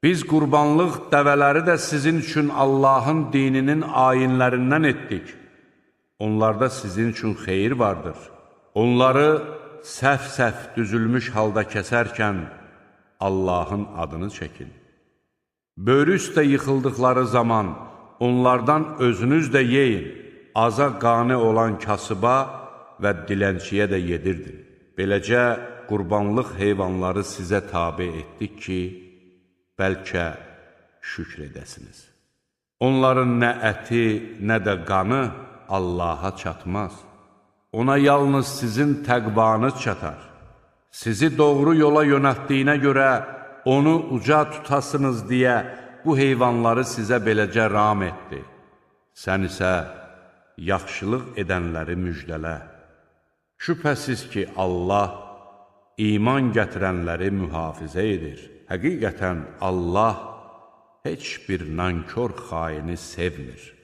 Biz qurbanlıq dəvələri də sizin üçün Allahın dininin ayinlərindən etdik. Onlarda sizin üçün xeyir vardır. Onları səhv-səhv düzülmüş halda kəsərkən Allahın adını çəkin. Böyrü üstə yıxıldıqları zaman onlardan özünüz də yeyin. Aza qane olan kasıba və dilənçiyə də yedirdin. Beləcə, qurbanlıq heyvanları sizə tabe etdik ki, bəlkə şükr edəsiniz. Onların nə əti, nə də qanı Allaha çatmaz. Ona yalnız sizin təqvanız çatar. Sizi doğru yola yönəltdiyinə görə onu uca tutasınız deyə bu heyvanları sizə beləcə ram etdi. Sən isə yaxşılıq edənləri müjdələ. Şübhəsiz ki, Allah iman gətirənləri mühafizə edir. Həqiqətən Allah heç bir nankor xaini sevmir.